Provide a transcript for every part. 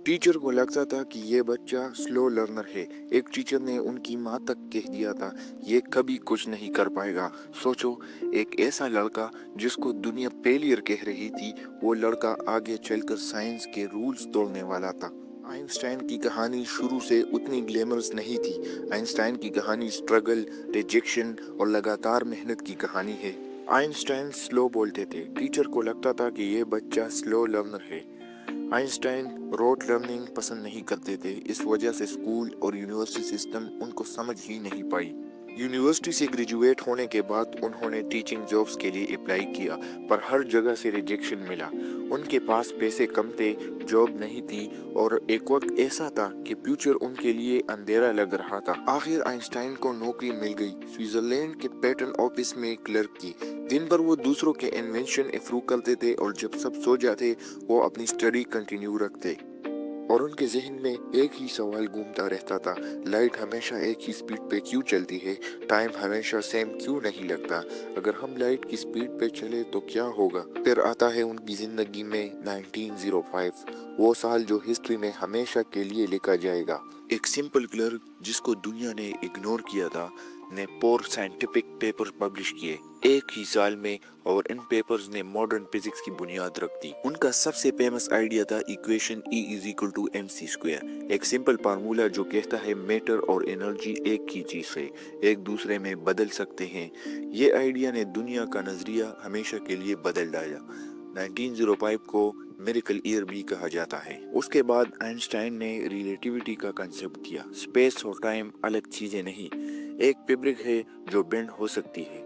Teacher को लगता था कि ये बच्चा स्लो लर्नर है। एक टीचर ने उनकी माँ तक कह दिया था, ये कभी कुछ नहीं कर पाएगा। सोचो, एक ऐसा लड़का जिसको दुनिया फेलियर कह रही थी, वो लड़का आगे चलकर साइंस के रूल्स तोड़ने वाला था। आइंस्टाइन की कहानी शुरू से उतनी ग्लैमरस नहीं थी। आइंस्टाइन की कहानी स्ट्रगल, रिजेक्शन और लगातार मेहनत की कहानी है। आइंस्टाइन स्लो बोलते थे। टीचर को लगता था कि ये बच्चा स्लो लर्नर है। आइंस्टाइन रोट लर्निंग पसंद नहीं करते थे। इस वजह से स्कूल और यूनिवर्सिटी सिस्टम उनको समझ ही नहीं पाई। यूनिवर्सिटी से ग्रेजुएट होने के बाद उन्होंने टीचिंग जॉब्स के लिए अप्लाई किया, पर हर जगह से रिजेक्शन मिला। उनके पास पैसे कम थे, जॉब नहीं थी और एक वक्त ऐसा था कि फ्यूचर उनके लिए अंधेरा लग रहा था। आखिर आइंस्टाइन को नौकरी मिल गई, स्विट्जरलैंड के पेटेंट ऑफिस में क्लर्क की। दिन भर वो दूसरों के इन्वेंशन अप्रूव करते थे और जब सब सो जाते वो अपनी स्टडी कंटिन्यू रखते। और उनके जहन में एक ही सवाल घूमता रहता था, लाइट हमेशा एक ही स्पीड पे क्यों चलती है, टाइम हमेशा सेम क्यों नहीं लगता, अगर हम लाइट की स्पीड पे चले तो क्या होगा। फिर आता है उनकी जिंदगी में 1905, वो साल जो हिस्ट्री में हमेशा के लिए लिखा जाएगा। एक सिंपल क्लर्क जिसको दुनिया ने इग्नोर किया था ने 4 साइंटिफिक पेपर पब्लिश किए एक ही साल में, और इन पेपर्स ने मॉडर्न फिजिक्स की बुनियाद रख दी। उनका सबसे फेमस आइडिया था इक्वेशन E = mc², एक सिंपल फार्मूला जो कहता है मैटर और एनर्जी एक ही चीज है, एक दूसरे में बदल सकते हैं। ये आइडिया ने दुनिया का नजरिया हमेशा के लिए बदल डाला। 1905 को मिरेकल ईयर भी कहा जाता है। उसके बाद आइंस्टाइन ने रिलेटिविटी का कंसेप्ट दिया। स्पेस और टाइम अलग चीजें नहीं, एक फैब्रिक है जो बेंड हो सकती है।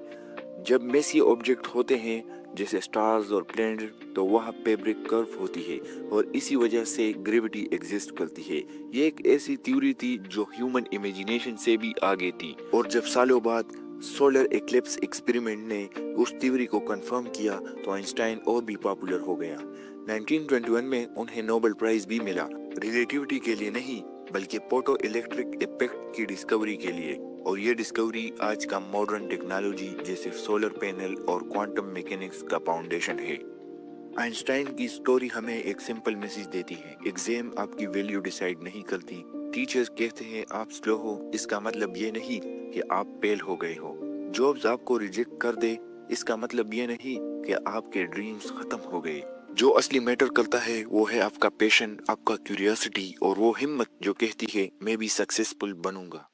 जब मेसी ऑब्जेक्ट होते हैं जैसे स्टार्स और प्लैनेट, तो वह फैब्रिक कर्व होती है और इसी वजह से ग्रेविटी एग्जिस्ट करती है। ये एक ऐसी थ्योरी थी जो ह्यूमन इमेजिनेशन से भी आगे थी। और जब सालों बाद सोलर एक्लिप्स एक्सपेरिमेंट ने उस थ्योरी को कंफर्म किया तो आइंस्टाइन और भी पॉपुलर हो गया। 1921 में उन्हें नोबेल प्राइज भी मिला, रिलेटिविटी के लिए नहीं बल्कि फोटो इलेक्ट्रिक इफेक्ट की डिस्कवरी के लिए। और ये डिस्कवरी आज का मॉडर्न टेक्नोलॉजी जैसे सोलर पैनल और क्वांटम मैकेनिक्स का फाउंडेशन है। आइंस्टाइन की स्टोरी हमें एक सिंपल मैसेज देती है, एग्जाम आपकी वैल्यू डिसाइड नहीं करती। टीचर्स कहते हैं आप स्लो हो, इसका मतलब ये नहीं कि आप फेल हो गए हो। जॉब्स आपको रिजेक्ट कर दे, इसका मतलब ये नहीं कि आपके ड्रीम्स खत्म हो गए। जो असली मैटर करता है वो है आपका पैशन, आपका क्यूरियोसिटी और वो हिम्मत जो कहती है मैं भी सक्सेसफुल बनूंगा।